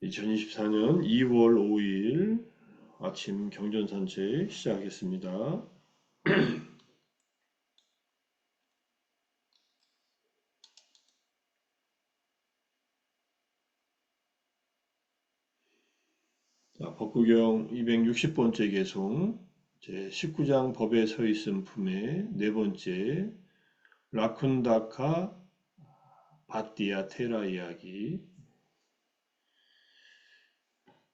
2024년 2월 5일 아침 경전산책 시작하겠습니다. 자, 법구경 260번째 개송 제19장 법에 서 있음 품의 네 번째 라쿤다카 바띠아 테라 이야기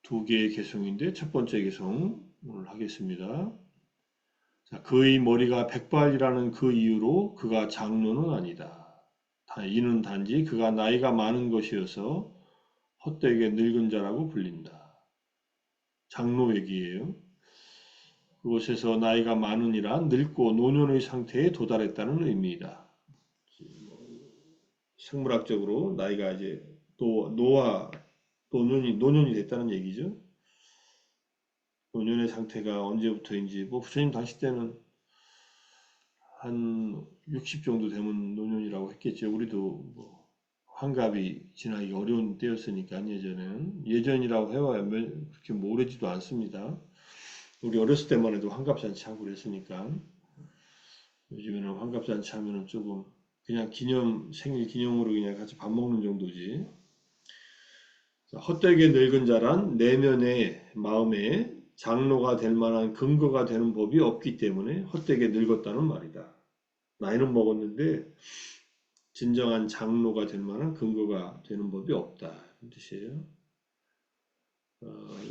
두 개의 개송인데 첫 번째 개송 오늘 하겠습니다. 자, 그의 머리가 백발이라는 그 이유로 그가 장로는 아니다. 이는 단지 그가 나이가 많은 것이어서 헛되게 늙은 자라고 불린다. 장로 얘기예요. 그곳에서 나이가 많으니라 늙고 노년의 상태에 도달했다는 의미이다. 생물학적으로 나이가 이제 노화, 노년이 됐다는 얘기죠. 노년의 상태가 언제부터인지, 부처님 당시 때는 한 60 정도 되면 노년이라고 했겠죠. 우리도 환갑이 지나기 어려운 때였으니까 예전이라고 해봐야 그렇게 오래지도 않습니다. 우리 어렸을 때만 해도 환갑잔치 하고 그랬으니까 요즘에는 환갑잔치 하면은 조금 그냥 생일 기념으로 그냥 같이 밥 먹는 정도지. 헛되게 늙은 자란 내면의 마음에 장로가 될 만한 근거가 되는 법이 없기 때문에 헛되게 늙었다는 말이다. 나이는 먹었는데 진정한 장로가 될 만한 근거가 되는 법이 없다. 이 뜻이에요.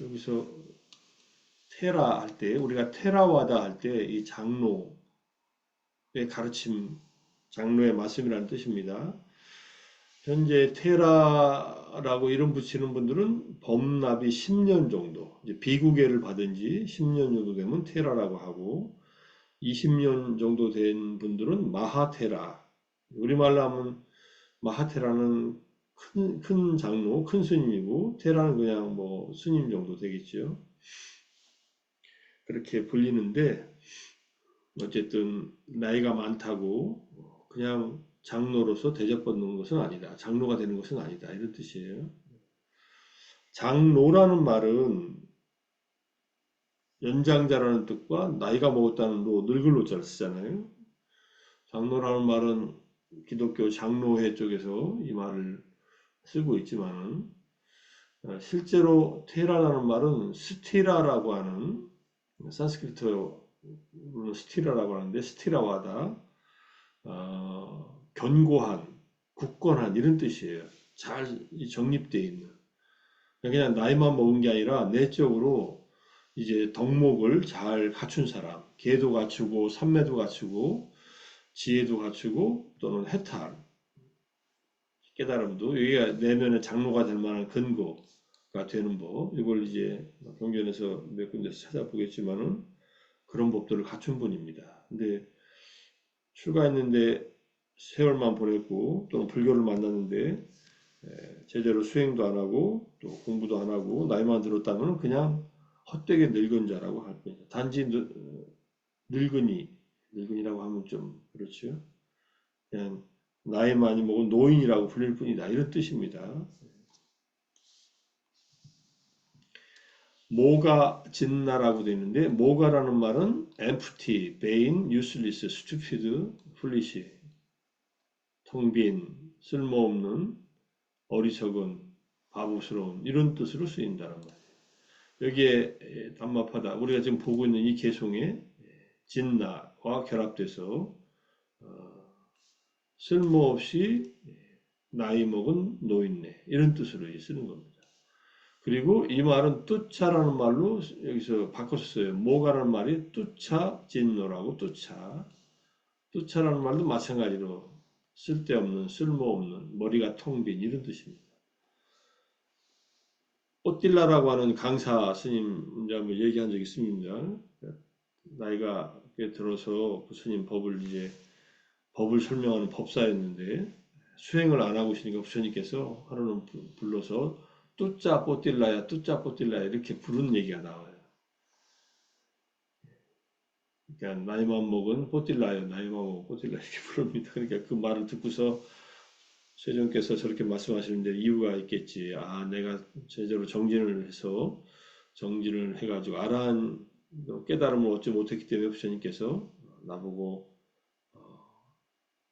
여기서 테라 할 때, 우리가 테라와다 할 때 이 장로의 가르침, 장로의 말씀이라는 뜻입니다. 현재 테라라고 이름 붙이는 분들은 법납이 10년 정도, 이제 비구계를 받은 지 10년 정도 되면 테라라고 하고, 20년 정도 된 분들은 마하테라. 우리말로 하면 마하테라는 큰 장로, 큰 스님이고, 테라는 그냥 스님 정도 되겠죠. 그렇게 불리는데, 어쨌든 나이가 많다고 그냥 장로로서 대접받는 것은 아니다. 장로가 되는 것은 아니다. 이런 뜻이에요. 장로라는 말은 연장자라는 뜻과 나이가 먹었다는 늙을 노자를 쓰잖아요. 장로라는 말은 기독교 장로회 쪽에서 이 말을 쓰고 있지만은 실제로 테라라는 말은 스티라라고 하는 산스크리트로 스티라라고 하는데 스티라와다 견고한, 굳건한 이런 뜻이에요. 잘 정립되어 있는. 그냥 나이만 먹은 게 아니라 내적으로 이제 덕목을 잘 갖춘 사람, 계도 갖추고 삼매도 갖추고 지혜도 갖추고 또는 해탈, 깨달음도 여기가 내면의 장로가 될 만한 근거가 되는 법. 이걸 이제 경전에서 몇 군데서 찾아보겠지만은 그런 법들을 갖춘 분입니다. 근데 출가했는데 세월만 보냈고 또는 불교를 만났는데 제대로 수행도 안 하고 또 공부도 안 하고 나이만 들었다면 그냥 헛되게 늙은 자라고 할 겁니다. 단지 늙은이라고 하면 좀 그렇죠. 그냥 나이 많이 먹은 노인이라고 불릴 뿐이다. 이런 뜻입니다. 모가 진나라고 되어 있는데 모가라는 말은 empty, vain, useless, stupid, foolish, 텅빈, 쓸모없는, 어리석은, 바보스러운 이런 뜻으로 쓰인다는 말이에요. 여기에 담합하다 우리가 지금 보고 있는 이 개송에 진나와 결합돼서 쓸모없이 나이 먹은 노인네 이런 뜻으로 쓰는 겁니다. 그리고 이 말은 뚜차라는 말로 여기서 바꿔서 써요. 모가라는 말이 뚜차 진노라고 뚜차라는 말도 마찬가지로 쓸데없는 쓸모없는 머리가 텅 빈 이런 뜻입니다. 뽀딜라라고 하는 강사 스님 이제 한번 얘기한 적이 있습니다. 나이가 꽤 들어서 그 스님 법을 설명하는 법사였는데 수행을 안 하고 있으니까 부처님께서 하루는 불러서 뚜짜 뽀딜라야 뚜짜 뽀딜라야 이렇게 부르는 얘기가 나와요. 그러니까 나이만 먹은 뽀딜라요 나이만 먹은 뽀딜라 이렇게 부릅니다. 그러니까 그 말을 듣고서 세종께서 저렇게 말씀하시는데 이유가 있겠지. 아, 내가 제대로 정진을 해서 정진을 해가지고 아라한 깨달음을 얻지 못했기 때문에 부처님께서 나보고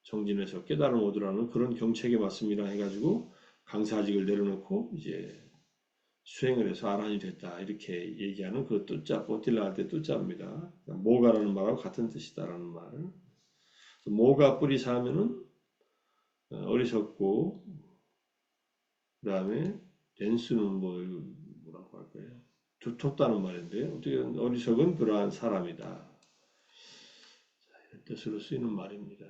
정진해서 깨달음을 얻으라는 그런 경책에 맞습니다 해가지고 강사직을 내려놓고 이제 수행을 해서 아란이 됐다 이렇게 얘기하는 그 뚜자 보틸라 할 때 뚜자입니다. 모가라는 말하고 같은 뜻이다라는 말. 모가 뿌리 사면은 어리석고 그다음에 댄스는 뭐라고 할까요? 두텁다는 말인데 어떻게 어리석은 그러한 사람이다. 이런 뜻으로 쓰이는 말입니다.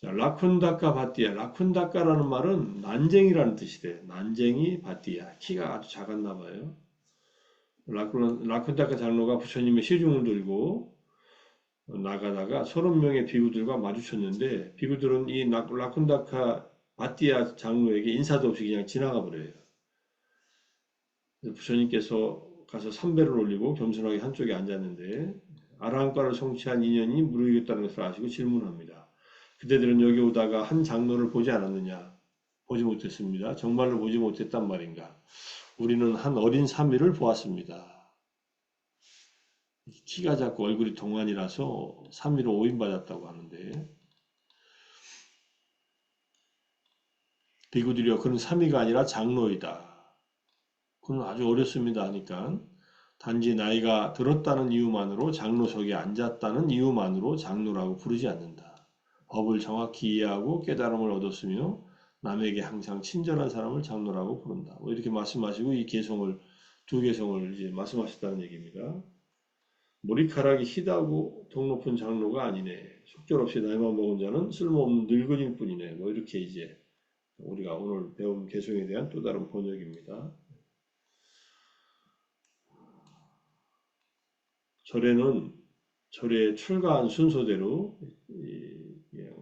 자, 라쿤다카 바띠아. 라쿤다카라는 말은 난쟁이라는 뜻이래. 난쟁이 바띠아. 키가 아주 작았나 봐요. 라쿤다카 장로가 부처님의 시중을 들고 나가다가 30명의 비구들과 마주쳤는데 비구들은 이 라쿤다카 바띠아 장로에게 인사도 없이 그냥 지나가 버려요. 부처님께서 가서 삼배를 올리고 겸손하게 한쪽에 앉았는데 아라한과를 성취한 인연이 무르익었다는 것을 아시고 질문합니다. 그대들은 여기 오다가 한 장로를 보지 않았느냐? 보지 못했습니다. 정말로 보지 못했단 말인가? 우리는 한 어린 사미를 보았습니다. 키가 작고 얼굴이 동안이라서 사미로 오인받았다고 하는데 비구들이여 그는 사미가 아니라 장로이다. 그는 아주 어렸습니다 하니까 단지 나이가 들었다는 이유만으로 장로석에 앉았다는 이유만으로 장로라고 부르지 않는다. 법을 정확히 이해하고 깨달음을 얻었으며 남에게 항상 친절한 사람을 장로라고 부른다. 뭐 이렇게 말씀하시고 이 개성을 두 개성을 이제 말씀하셨다는 얘기입니다. 머리카락이 희다고 덕 높은 장로가 아니네. 속절없이 나이만 먹은 자는 쓸모없는 늙은이일 뿐이네. 뭐 이렇게 이제 우리가 오늘 배운 개성에 대한 또 다른 번역입니다. 절에는 절에 출가한 순서대로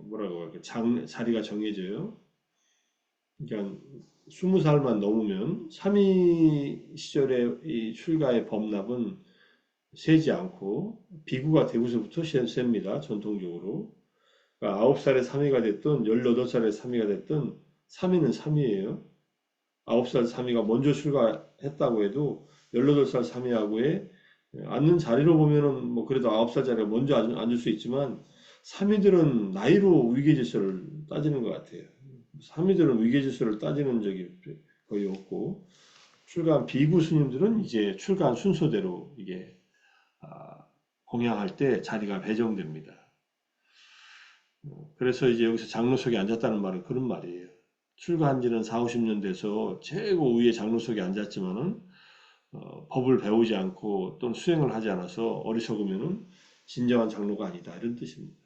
뭐라고 할까 자리가 정해져요. 그러니까 20살만 넘으면 3위 시절의 이 출가의 범납은 세지 않고 비구가 되고서부터 셉니다. 전통적으로. 그러니까 9살에 3위가 됐든 18살에 3위가 됐든 3위는 3위예요. 9살 3위가 먼저 출가했다고 해도 18살 3위하고의 앉는 자리로 보면은 뭐 그래도 9살 자리가 먼저 앉을 수 있지만 3위들은 나이로 위계질서를 따지는 것 같아요. 3위들은 위계질서를 따지는 적이 거의 없고 출가한 비구 스님들은 이제 출가한 순서대로 이게 공양할 때 자리가 배정됩니다. 그래서 이제 여기서 장로석에 앉았다는 말은 그런 말이에요. 출가한 지는 4, 50년 돼서 최고 위에 장로석에 앉았지만은 법을 배우지 않고 또는 수행을 하지 않아서 어리석으면은 진정한 장로가 아니다 이런 뜻입니다.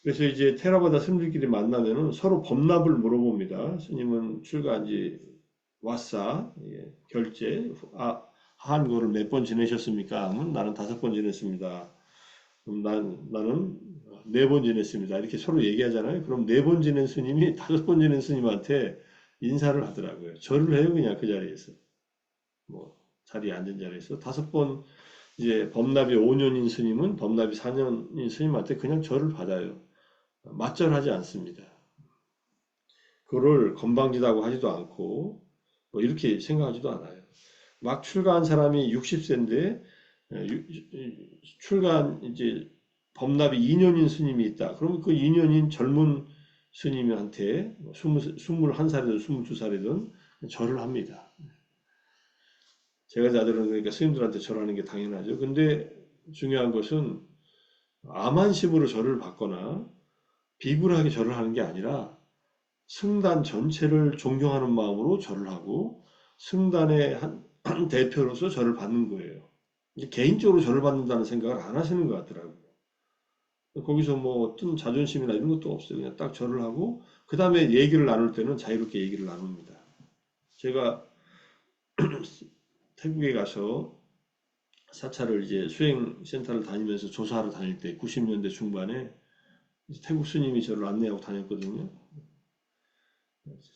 그래서 이제 테라바다 스님들끼리 만나면은 서로 법납을 물어봅니다. 스님은 출가한 지 왓싸 결제 한거를 몇 번 지내셨습니까? 하면 나는 5번 지냈습니다. 그럼 나는 4번 지냈습니다. 이렇게 서로 얘기하잖아요. 그럼 4번 지낸 스님이 5번 지낸 스님한테 인사를 하더라고요. 절을 해요 그냥 그 자리에서. 뭐 자리에 앉은 자리에서 5번 이제 법납이 5년인 스님은 법납이 4년인 스님한테 그냥 절을 받아요. 맞절하지 않습니다. 그거를 건방지다고 하지도 않고 뭐 이렇게 생각하지도 않아요. 막 출가한 사람이 60세인데 출가한 이제 법납이 2년인 스님이 있다. 그러면 그 2년인 젊은 스님한테 21살이든 22살이든 절을 합니다. 제가자들은 그러니까 스님들한테 절하는 게 당연하죠. 근데 중요한 것은 암한심으로 절을 받거나 비굴하게 절을 하는 게 아니라 승단 전체를 존경하는 마음으로 절을 하고 승단의 한 대표로서 절을 받는 거예요. 개인적으로 절을 받는다는 생각을 안 하시는 것 같더라고요. 거기서 뭐 어떤 자존심이나 이런 것도 없어요. 그냥 딱 절을 하고 그 다음에 얘기를 나눌 때는 자유롭게 얘기를 나눕니다. 제가 태국에 가서 사찰을 이제 수행센터를 다니면서 조사하러 다닐 때 90년대 중반에 태국 스님이 저를 안내하고 다녔거든요.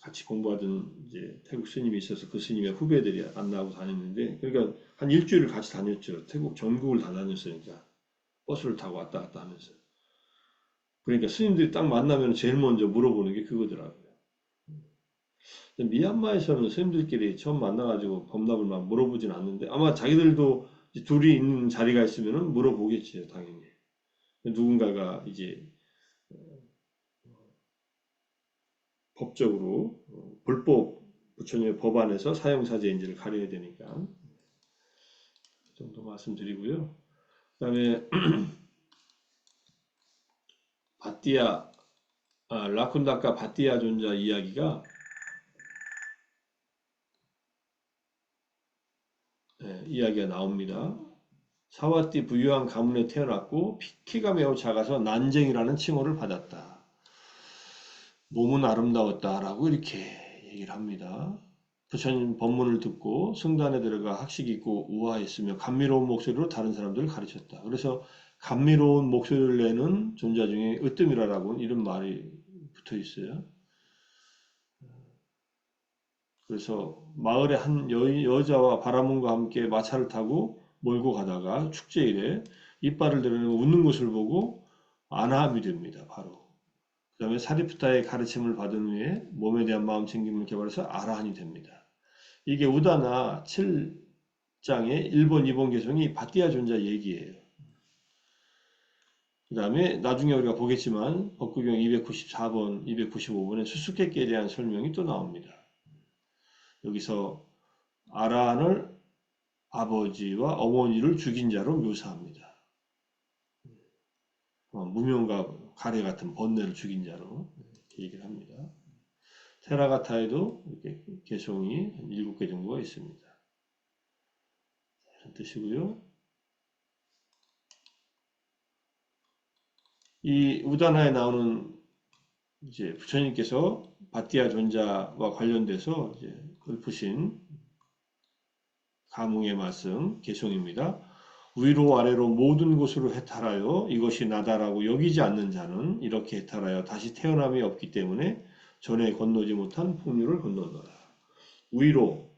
같이 공부하던 이제 태국 스님이 있어서 그 스님의 후배들이 안내하고 다녔는데 그러니까 한 일주일을 같이 다녔죠. 태국 전국을 다 다녔으니까 버스를 타고 왔다 갔다 하면서 그러니까 스님들이 딱 만나면 제일 먼저 물어보는 게 그거더라고요. 근데 미얀마에서는 스님들끼리 처음 만나가지고 법납을 막 물어보진 않는데 아마 자기들도 이제 둘이 있는 자리가 있으면은 물어보겠지, 당연히. 누군가가 이제 법적으로 불법 부처님의 법안에서 사용사제인지를 가려야 되니까 그 정도 말씀드리고요. 그다음에 바띠아 라쿤다카 바띠아 존자 이야기가 이야기가 나옵니다. 사와띠 부유한 가문에 태어났고 키가 매우 작아서 난쟁이라는 칭호를 받았다. 몸은 아름다웠다라고 이렇게 얘기를 합니다. 부처님 법문을 듣고 승단에 들어가 학식 있고 우아했으며 감미로운 목소리로 다른 사람들을 가르쳤다. 그래서 감미로운 목소리를 내는 존재 중에 으뜸이라라고 이런 말이 붙어 있어요. 그래서 마을에 한 여자와 바라문과 함께 마차를 타고 몰고 가다가 축제일에 이빨을 드러내고 웃는 것을 보고 안함이 됩니다. 바로. 그 다음에 사리푸타의 가르침을 받은 후에 몸에 대한 마음 챙김을 개발해서 아라한이 됩니다. 이게 우다나 7장의 1번, 2번 개성이 바띠아 존자 얘기예요. 그 다음에 나중에 우리가 보겠지만 법구경 294번, 295번에 수수께끼에 대한 설명이 또 나옵니다. 여기서 아라한을 아버지와 어머니를 죽인 자로 묘사합니다. 무명과 가래 같은 번뇌를 죽인 자로 이렇게 얘기를 합니다. 테라가타에도 이렇게 개송이 한 7개 정도가 있습니다. 이런 뜻이고요. 이 우다나에 나오는 이제 부처님께서 바띠아 존자와 관련돼서 이제 읊으신 가뭉의 말씀 개송입니다. 위로 아래로 모든 곳으로 해탈하여 이것이 나다라고 여기지 않는 자는 이렇게 해탈하여 다시 태어남이 없기 때문에 전에 건너지 못한 풍류를 건너더라. 위로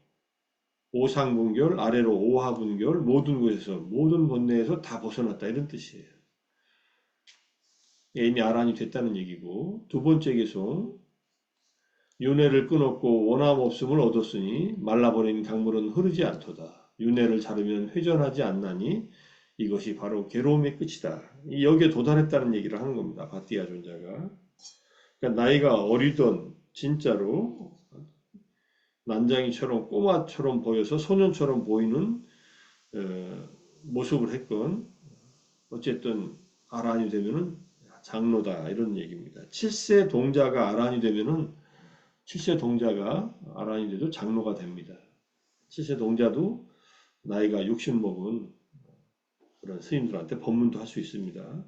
오상분결, 아래로 오하분결, 모든 곳에서 모든 번뇌에서 다 벗어났다 이런 뜻이에요. 이미 아란이 됐다는 얘기고 두 번째 개송 윤회를 끊었고 원함 없음을 얻었으니 말라버린 강물은 흐르지 않도다. 윤회를 자르면 회전하지 않나니 이것이 바로 괴로움의 끝이다. 여기에 도달했다는 얘기를 하는 겁니다. 바띠아 존자가. 그러니까 나이가 어리던 진짜로 난장이처럼 꼬마처럼 보여서 소년처럼 보이는 모습을 했건 어쨌든 아란이 되면은 장로다 이런 얘기입니다. 7세 동자가 아란이 되면은 7세 동자가 아란이 돼도 장로가 됩니다. 7세 동자도 나이가 60 먹은 그런 스님들한테 법문도 할 수 있습니다.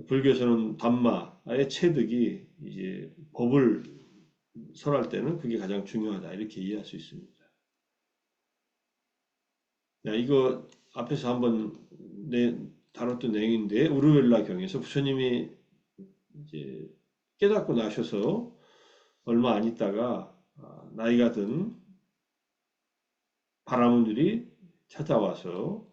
불교에서는 담마의 체득이 이제 법을 설할 때는 그게 가장 중요하다 이렇게 이해할 수 있습니다. 야, 이거 앞에서 한번 다뤘던 내용인데 우르웰라 경에서 부처님이 이제 깨닫고 나셔서 얼마 안 있다가 나이가 든 바라문들이 찾아와서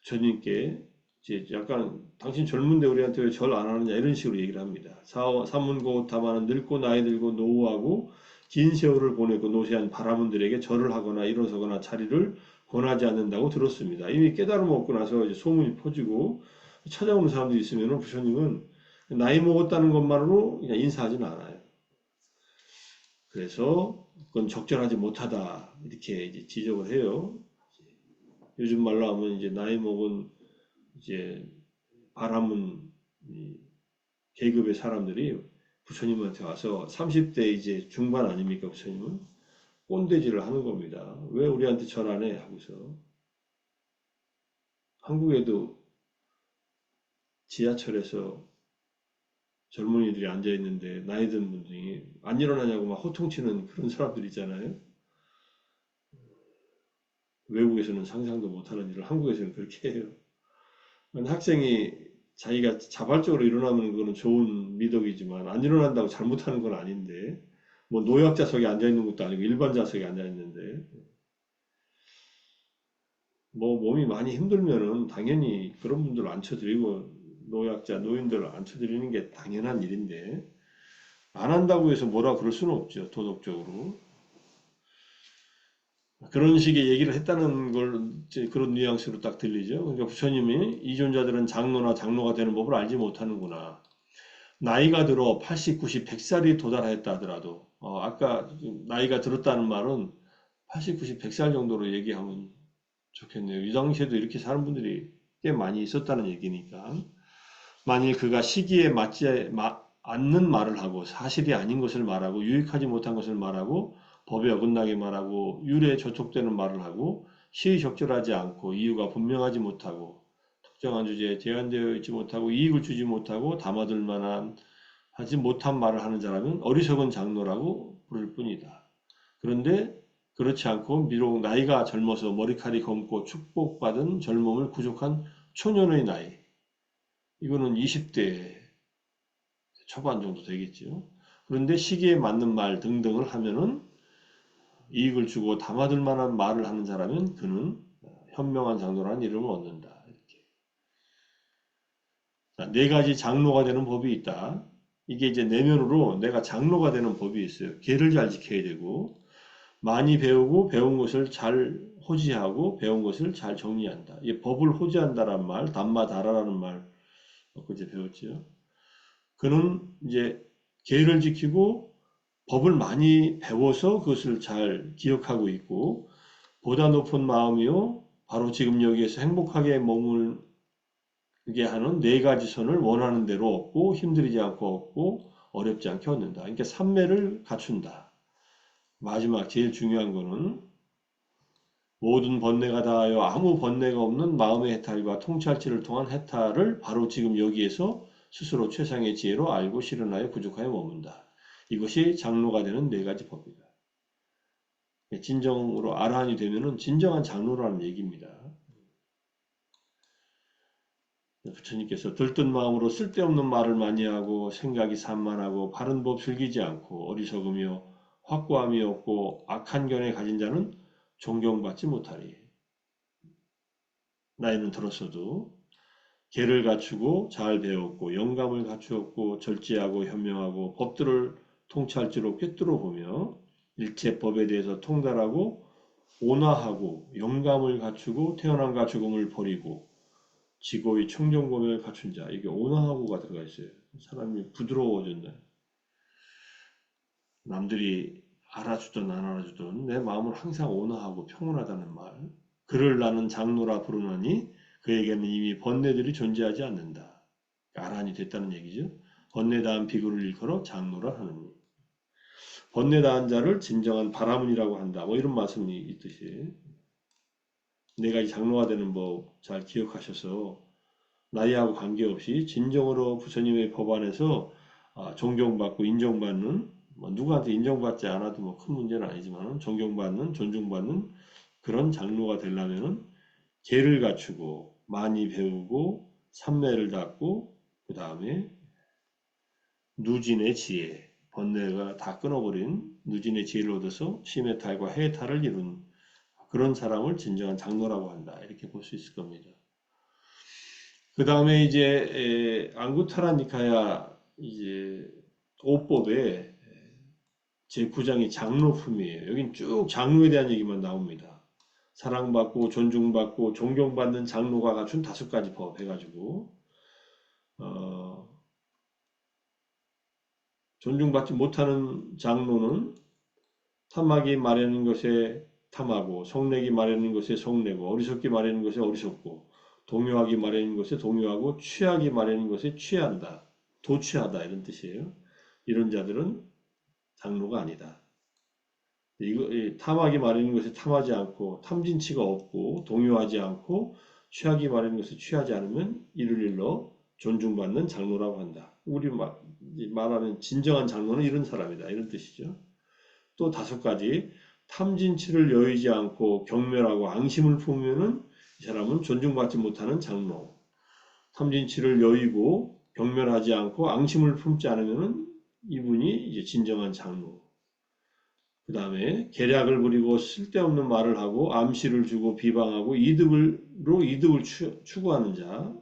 부처님께 이제 약간 당신 젊은데 우리한테 왜 절 안 하느냐 이런 식으로 얘기를 합니다. 사문고타마는 늙고 나이 들고 노후하고 긴 세월을 보내고 노쇠한 바라문들에게 절을 하거나 일어서거나 자리를 권하지 않는다고 들었습니다. 이미 깨달음 얻고 나서 이제 소문이 퍼지고 찾아오는 사람들이 있으면 부처님은 나이 먹었다는 것만으로 그냥 인사하지는 않아요. 그래서 그건 적절하지 못하다 이렇게 이제 지적을 해요. 요즘 말로 하면 이제 나이 먹은 이제 바람은 계급의 사람들이 부처님한테 와서 30대 이제 중반 아닙니까 부처님은 꼰대질을 하는 겁니다. 왜 우리한테 절 안 해? 하고서 한국에도 지하철에서 젊은이들이 앉아 있는데 나이 든 분들이 안 일어나냐고 막 호통치는 그런 사람들 있잖아요. 외국에서는 상상도 못하는 일을 한국에서는 그렇게 해요. 학생이 자기가 자발적으로 일어나면 그거는 좋은 미덕이지만 안 일어난다고 잘못하는 건 아닌데 뭐 노약 자석에 앉아 있는 것도 아니고 일반 좌석에 앉아 있는데 뭐 몸이 많이 힘들면은 당연히 그런 분들 앉혀드리고 노약자, 노인들을 앉혀드리는 게 당연한 일인데 안 한다고 해서 뭐라 그럴 수는 없죠. 도덕적으로. 그런 식의 얘기를 했다는 걸 이제 그런 뉘앙스로 딱 들리죠. 그러니까 부처님이 이존자들은 장로나 장로가 되는 법을 알지 못하는구나. 나이가 들어 80, 90, 100살이 도달하였다 하더라도 아까 나이가 들었다는 말은 80, 90, 100살 정도로 얘기하면 좋겠네요. 이 당시에도 이렇게 사는 분들이 꽤 많이 있었다는 얘기니까. 만일 그가 시기에 맞지 않는 말을 하고 사실이 아닌 것을 말하고 유익하지 못한 것을 말하고 법에 어긋나게 말하고 율에 저촉되는 말을 하고 시의적절하지 않고 이유가 분명하지 못하고 특정한 주제에 제한되어 있지 못하고 이익을 주지 못하고 담아둘 만한 하지 못한 말을 하는 자라면 어리석은 장로라고 부를 뿐이다. 그런데 그렇지 않고 비록 나이가 젊어서 머리칼이 검고 축복받은 젊음을 구족한 초년의 나이, 이거는 20대 초반 정도 되겠죠. 그런데 시기에 맞는 말 등등을 하면은 이익을 주고 담아둘 만한 말을 하는 사람은 그는 현명한 장로라는 이름을 얻는다. 이렇게. 자, 네 가지 장로가 되는 법이 있다. 이게 이제 내면으로 내가 장로가 되는 법이 있어요. 계를 잘 지켜야 되고 많이 배우고 배운 것을 잘 호지하고 배운 것을 잘 정리한다. 이 법을 호지한다란 말, 담마다라라는 말 엊그제 배웠죠. 그는 이제 계를 지키고 법을 많이 배워서 그것을 잘 기억하고 있고 보다 높은 마음이요 바로 지금 여기에서 행복하게 머물게 하는 네 가지 선을 원하는 대로 얻고 힘들이지 않고 얻고 어렵지 않게 얻는다. 그러니까 삼매를 갖춘다. 마지막 제일 중요한 거는 모든 번뇌가 다하여 아무 번뇌가 없는 마음의 해탈과 통찰치를 통한 해탈을 바로 지금 여기에서 스스로 최상의 지혜로 알고 실현하여 구족하여 머문다. 이것이 장로가 되는 네 가지 법이다. 진정으로 아라한이 되면은 진정한 장로라는 얘기입니다. 부처님께서 들뜬 마음으로 쓸데없는 말을 많이 하고 생각이 산만하고 바른 법 즐기지 않고 어리석으며 확고함이 없고 악한 견해 가진 자는 존경받지 못하리. 나이는 들었어도 계를 갖추고 잘 배웠고 영감을 갖추었고 절제하고 현명하고 법들을 통찰지로 꿰뚫어 보며 일체 법에 대해서 통달하고 온화하고 영감을 갖추고 태어남과 죽음을 버리고 지고의 청정권을 갖춘 자. 이게 온화하고가 들어가 있어요. 사람이 부드러워진다. 남들이 알아주든 안 알아주든 내 마음은 항상 온화하고 평온하다는 말. 그를 나는 장로라 부르노니 그에게는 이미 번뇌들이 존재하지 않는다. 아란이 됐다는 얘기죠. 번뇌다한 비구를 일컬어 장로라 하느니. 번뇌다한 자를 진정한 바라문이라고 한다. 뭐 이런 말씀이 있듯이 내가 이 장로가 되는 법 잘 기억하셔서 나이하고 관계없이 진정으로 부처님의 법 안에서 존경받고 인정받는 뭐 누구한테 인정받지 않아도 뭐 큰 문제는 아니지만 존경받는 존중받는 그런 장로가 되려면은 계를 갖추고 많이 배우고 삼매를 닦고 그 다음에 누진의 지혜 번뇌가 다 끊어버린 누진의 지혜를 얻어서 심해탈과 해탈을 이룬 그런 사람을 진정한 장로라고 한다 이렇게 볼 수 있을 겁니다. 그 다음에 이제 앙구타라 니카야 이제 오법에 제9장이 장로품이에요. 여긴 쭉 장로에 대한 얘기만 나옵니다. 사랑받고 존중받고 존경받는 장로가 갖춘 5가지 법 해가지고 존중받지 못하는 장로는 탐하기 마련인 것에 탐하고 성내기 마련인 것에 성내고 어리석기 마련인 것에 어리석고 동요하기 마련인 것에 동요하고 취하기 마련인 것에 취한다. 도취하다 이런 뜻이에요. 이런 자들은 장로가 아니다. 이거 탐하기 마련인 것에 탐하지 않고 탐진치가 없고 동요하지 않고 취하기 마련인 것에 취하지 않으면 이를 일러 존중받는 장로라고 한다. 우리 말하는 진정한 장로는 이런 사람이다. 이런 뜻이죠. 또 5가지 탐진치를 여의지 않고 경멸하고 앙심을 품으면은 이 사람은 존중받지 못하는 장로. 탐진치를 여의고 경멸하지 않고 앙심을 품지 않으면은 이분이 이제 진정한 장로. 그 다음에 계략을 부리고 쓸데없는 말을 하고 암시를 주고 비방하고 이득을 추구하는 자.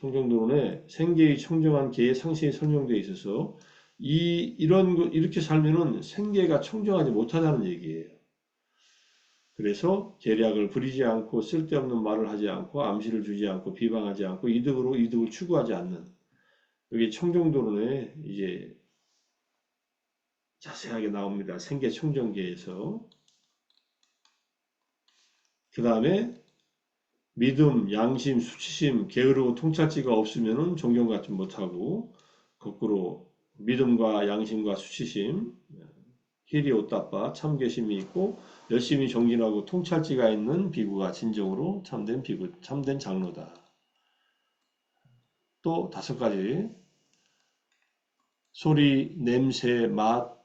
청정도론에 생계의 청정한 계의 상세히 설명되어 있어서 이런 거 이렇게 살면은 생계가 청정하지 못하다는 얘기예요. 그래서 계략을 부리지 않고 쓸데없는 말을 하지 않고 암시를 주지 않고 비방하지 않고 이득으로 이득을 추구하지 않는 여기 청정도론에 이제 자세하게 나옵니다. 생계 청정계에서. 그 다음에 믿음, 양심, 수치심, 게으르고 통찰지가 없으면 존경 갖지 못하고 거꾸로 믿음과 양심과 수치심, 히리오따빠, 참개심이 있고 열심히 정진하고 통찰지가 있는 비구가 진정으로 참된 비구, 참된 장로다. 또 5가지 소리, 냄새, 맛,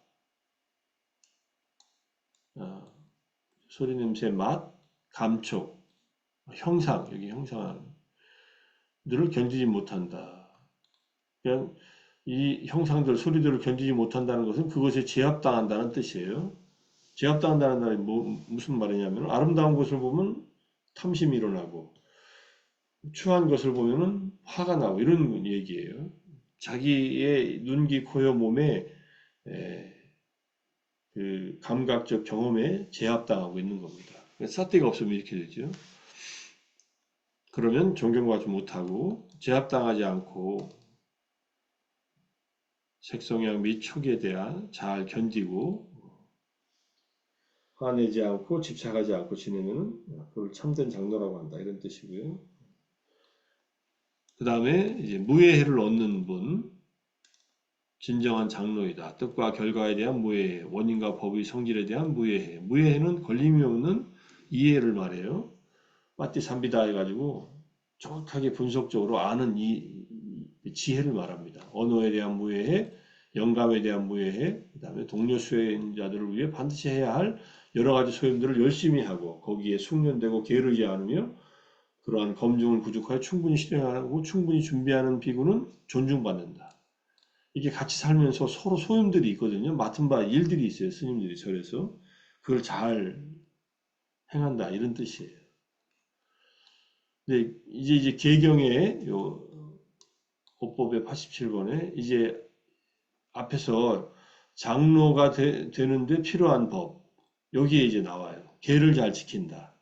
소리, 냄새, 맛, 감촉, 형상, 여기 형상들을 견디지 못한다. 그냥 이 형상들, 소리들을 견디지 못한다는 것은 그것에 제압당한다는 뜻이에요. 제압당한다는 말이 무슨 말이냐면 아름다운 것을 보면 탐심이 일어나고 추한 것을 보면은 화가 나고 이런 얘기예요. 자기의 눈, 귀, 코, 혀, 몸에 그 감각적 경험에 제압당하고 있는 겁니다. 사태가 없으면 이렇게 되죠. 그러면 존경받지 못하고 제압당하지 않고 색성향 및 촉에 대한 잘 견디고 화내지 않고 집착하지 않고 지내면 그걸 참된 장로라고 한다. 이런 뜻이고요. 그 다음에 이제 무해해를 얻는 분, 진정한 장로이다. 뜻과 결과에 대한 무해해, 원인과 법의 성질에 대한 무해해. 무해해는 걸림이 없는 이해를 말해요. 빠띠삼비다 해가지고 정확하게 분석적으로 아는 이 지혜를 말합니다. 언어에 대한 무해해, 영감에 대한 무해해, 그 다음에 동료 수행자들을 위해 반드시 해야 할 여러 가지 소임들을 열심히 하고 거기에 숙련되고 게으르지 않으며 그러한 검증을 구족하여 충분히 실행하고 충분히 준비하는 비구는 존중받는다. 이게 같이 살면서 서로 소임들이 있거든요. 맡은 바 일들이 있어요. 스님들이 절에서. 그걸 잘 행한다. 이런 뜻이에요. 근데 이제 계경의 요 법법의 87번에 이제 앞에서 장로가 되는데 필요한 법. 여기에 이제 나와요. 계를 잘 지킨다.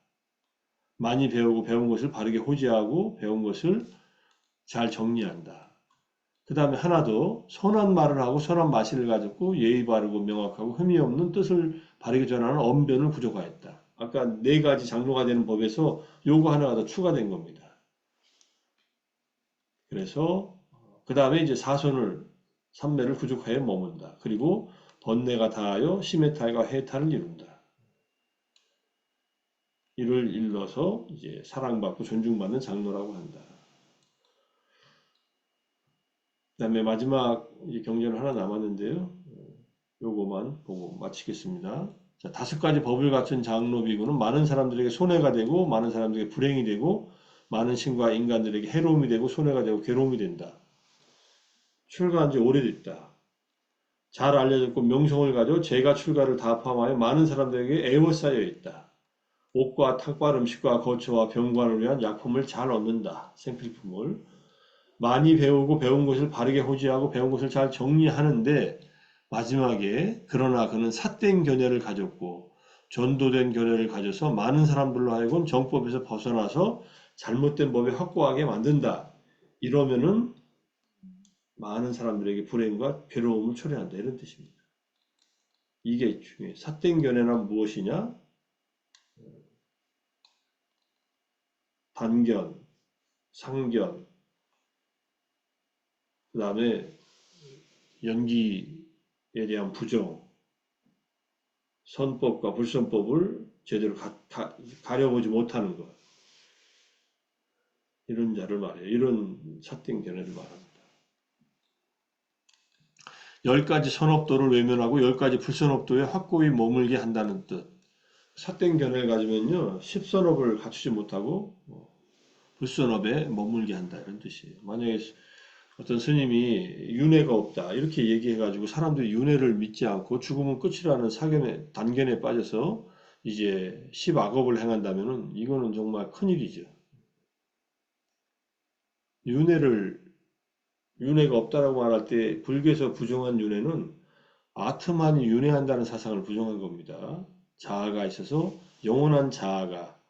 많이 배우고 배운 것을 바르게 호지하고 배운 것을 잘 정리한다. 그 다음에 하나 더 선한 말을 하고 선한 마실을 가졌고 예의 바르고 명확하고 흠이 없는 뜻을 바르게 전하는 언변을 구족하였다. 아까 4가지 장로가 되는 법에서 요거 하나가 더 추가된 겁니다. 그래서 그 다음에 이제 사선을 삼매를 구족하여 머문다. 그리고 번뇌가 다하여 심해탈과 해탈을 이룬다. 이를 일러서 이제 사랑받고 존중받는 장로라고 한다. 그 다음에 마지막 경전 하나 남았는데요. 요거만 보고 마치겠습니다. 자, 5가지 법을 갖춘 장로 비구는 많은 사람들에게 손해가 되고 많은 사람들에게 불행이 되고 많은 신과 인간들에게 해로움이 되고 손해가 되고 괴로움이 된다. 출가한 지 오래됐다. 잘 알려졌고 명성을 가져 제가 출가를 다 포함하여 많은 사람들에게 애워싸여 있다. 옷과 탁발 음식과 거처와 병관을 위한 약품을 잘 얻는다. 생필품을. 많이 배우고 배운 것을 바르게 호지하고 배운 것을 잘 정리하는데 마지막에 그러나 그는 삿된 견해를 가졌고 전도된 견해를 가져서 많은 사람들로 하여금 정법에서 벗어나서 잘못된 법에 확고하게 만든다. 이러면은 많은 사람들에게 불행과 괴로움을 초래한다. 이런 뜻입니다. 이게 중요해요. 삿된 견해란 무엇이냐? 단견, 상견, 그 다음에 연기에 대한 부정, 선법과 불선법을 제대로 가려보지 못하는 것. 이런 자를 말해요. 이런 삿된 견해를 말합니다. 10가지 선업도를 외면하고 10가지 불선업도에 확고히 머물게 한다는 뜻. 삿된 견해를 가지면요. 10선업을 갖추지 못하고 불선업에 머물게 한다. 이런 뜻이에요. 만약에 어떤 스님이 윤회가 없다 이렇게 얘기해가지고 사람들이 윤회를 믿지 않고 죽으면 끝이라는 사견에 단견에 빠져서 이제 10악업을 행한다면은 이거는 정말 큰일이죠. 윤회가 없다라고 말할 때 불교에서 부정한 윤회는 아트만이 윤회한다는 사상을 부정한 겁니다. 자아가 있어서 영원한 자아가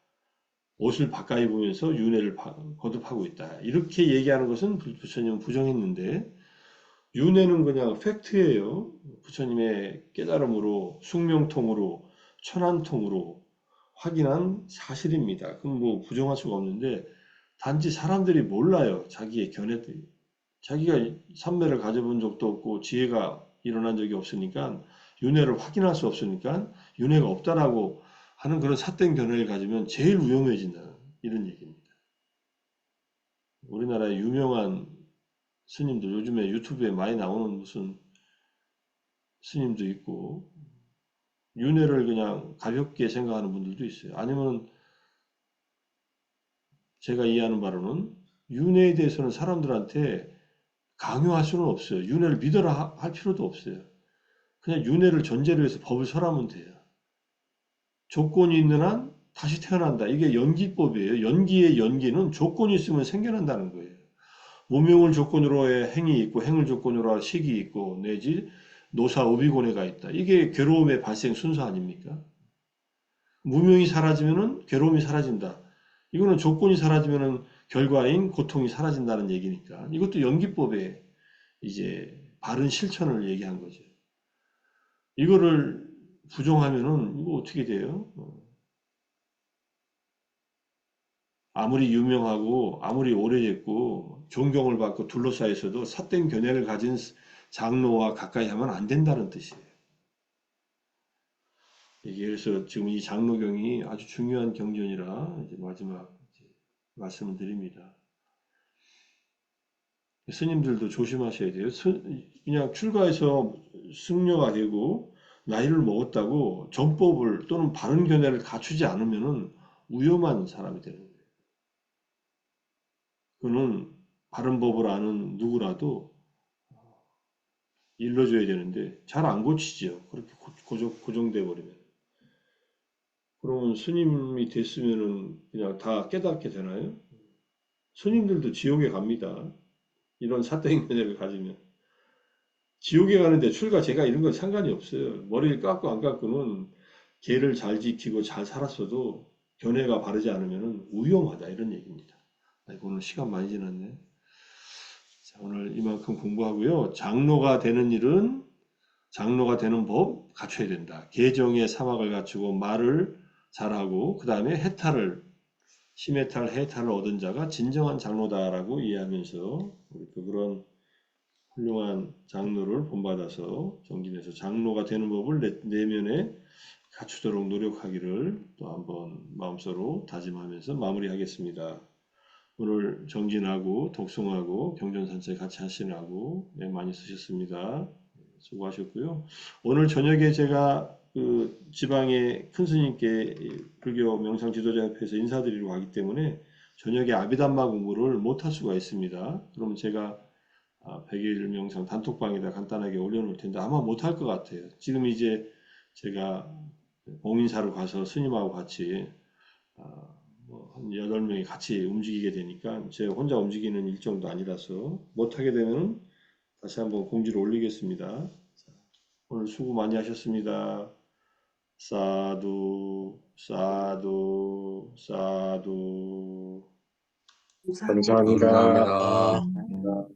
옷을 바꿔 입으면서 윤회를 거듭하고 있다. 이렇게 얘기하는 것은 부처님은 부정했는데 윤회는 그냥 팩트예요. 부처님의 깨달음으로 숙명통으로 천안통으로 확인한 사실입니다. 그럼 뭐 부정할 수가 없는데 단지 사람들이 몰라요. 자기의 견해들이. 자기가 삼매를 가져본 적도 없고 지혜가 일어난 적이 없으니까 윤회를 확인할 수 없으니까 윤회가 없다라고 하는 그런 삿된 견해를 가지면 제일 위험해진다는 이런 얘기입니다. 우리나라의 유명한 스님들 요즘에 유튜브에 많이 나오는 무슨 스님도 있고 윤회를 그냥 가볍게 생각하는 분들도 있어요. 아니면 제가 이해하는 바로는 윤회에 대해서는 사람들한테 강요할 수는 없어요. 윤회를 믿어라 할 필요도 없어요. 그냥 윤회를 전제로 해서 법을 설하면 돼요. 조건이 있는 한 다시 태어난다. 이게 연기법이에요. 연기의 연기는 조건이 있으면 생겨난다는 거예요. 무명을 조건으로의 행이 있고 행을 조건으로 할 식이 있고 내지 노사오비고뇌가 있다. 이게 괴로움의 발생 순서 아닙니까? 무명이 사라지면은 괴로움이 사라진다. 이거는 조건이 사라지면은 결과인 고통이 사라진다는 얘기니까 이것도 연기법의 이제 바른 실천을 얘기한 거죠. 이거를 부정하면은 이거 어떻게 돼요? 아무리 유명하고 아무리 오래됐고 존경을 받고 둘러싸여 있어도 삿된 견해를 가진 장로와 가까이 하면 안 된다는 뜻이에요. 이게 그래서 지금 이 장로경이 아주 중요한 경전이라 이제 마지막 이제 말씀을 드립니다. 스님들도 조심하셔야 돼요. 그냥 출가해서 승려가 되고 나이를 먹었다고 정법을 또는 바른 견해를 갖추지 않으면은 위험한 사람이 되는 거예요. 그는 바른 법을 아는 누구라도 일러줘야 되는데 잘 안 고치죠. 그렇게 고정돼 버리면. 그러면 스님이 됐으면은 그냥 다 깨닫게 되나요? 스님들도 지옥에 갑니다. 이런 사대행 면회를 가지면. 지옥에 가는데 출가 제가 이런 건 상관이 없어요. 머리를 깎고 안 깎고는 계를 잘 지키고 잘 살았어도 견해가 바르지 않으면 위험하다 이런 얘기입니다. 아이고, 오늘 시간 많이 지났네. 자, 오늘 이만큼 공부하고요. 장로가 되는 법 갖춰야 된다. 계정의 사막을 갖추고 말을 잘하고 그 다음에 심해탈, 해탈을 얻은 자가 진정한 장로다라고 이해하면서 우리 또 그런 훌륭한 장로를 본받아서 정진해서 장로가 되는 법을 내면에 갖추도록 노력하기를 또 한번 마음속으로 다짐하면서 마무리하겠습니다. 오늘 정진하고 독송하고 경전산책 같이 하시라고 많이 쓰셨습니다. 수고하셨고요. 오늘 저녁에 제가 그 지방의 큰 스님께 불교 명상 지도자협회에서 인사드리러 가기 때문에 저녁에 아비담마 공부를 못할 수가 있습니다. 그러면 제가 100일 명상 단톡방에다 간단하게 올려놓을 텐데 아마 못할 것 같아요. 지금 이제 제가 봉인사로 가서 스님하고 같이 한 8명이 같이 움직이게 되니까 제가 혼자 움직이는 일정도 아니라서 못하게 되면 다시 한번 공지를 올리겠습니다. 오늘 수고 많이 하셨습니다. 사두, 사두, 사두. 감사합니다. 감사합니다.